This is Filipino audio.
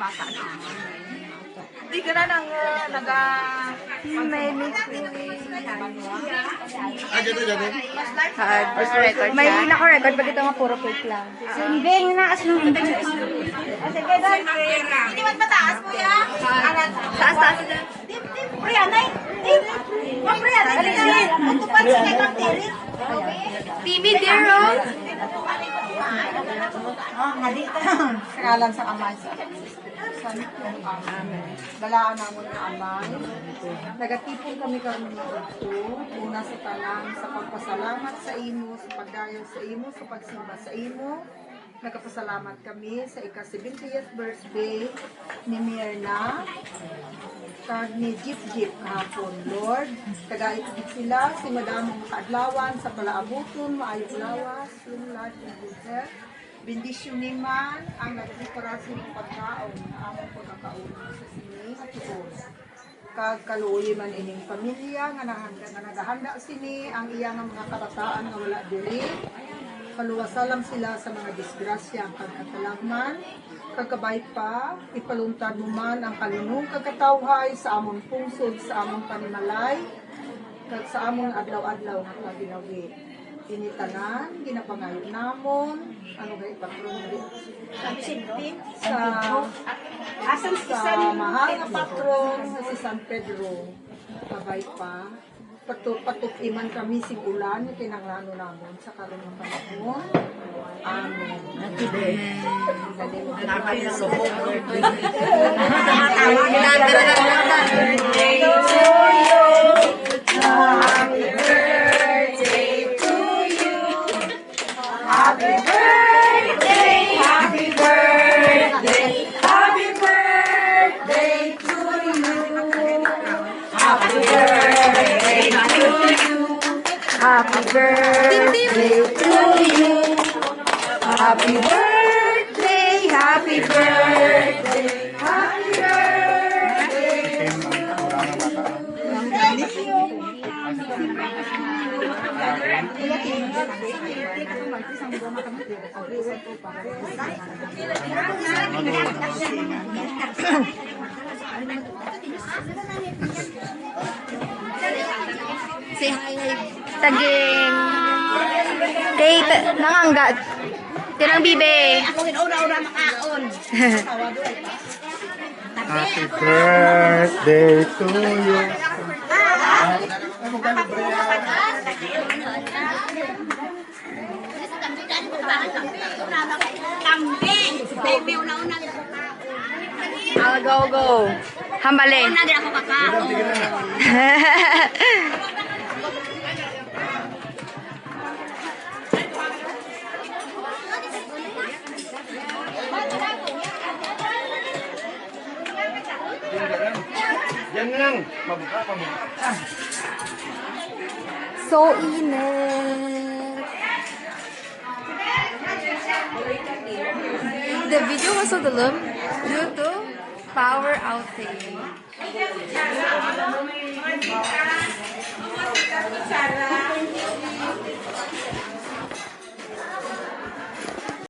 bata na. Hindi ka na nang May record may naka-record pag ito nga puro fake lang. Hindi, yung nakas nung sige doon. Hindi ba't mataas mo ya? taas. Dip, Priyanay. Dip. Priyanay. Dip. Tutupan sa kay Kaptirin. Timmy Dero. Ngalan sa amay sa dalaan naman na amay. Nagatipon kami karon ng ito. Una sa tanan, sa pagpasalamat sa imo, sa pagdayon sa imo, sa pagsimba sa imo. Nagpasalamat kami sa ika-70th birthday ni Mirna. Kag ni Jeep kahapon, Lord. Kagait sila, si Madam Kaadlawan sa palaabuton, maayong lawas, yung lahat ng good health. Bendisyon ni man ang nagpreparasyon ng pagkaon na among pagkakauna sa sini at Diyos. Kag kaluoy man ining pamilya nga naghahanda sini ang iyang mga kabataan nga wala diri. Kaluwasalam sila sa mga disgrasya ang kagkatalagman. Kagkabay pa, ipaluntad mo man ang kalunong kagkatawhay sa among pungsod, sa among panimalay, kag sa among adlaw-adlaw nga paginawi. Initanan, ginapangayo namon, ano ba ipatron sa mahal na patron si San Pedro. Kabay pa, patukiman kami si ulan yung kinanglano namon sa karon ng panahon. Amen. Happy birthday, happy birthday, happy birthday to you. Happy birthday to you. Happy birthday to you. Happy birthday, happy birthday, happy Say hi. Taging. Kate, nanganggat. Tinang bibe. Ako ginura-ura makaon. Happy birthday to you. Kambing. Baby, una-una. Go. Hambali. Una din ako kakaon. Yan lang. Mabuka pa mo. So init. The video was so dull due to power outage.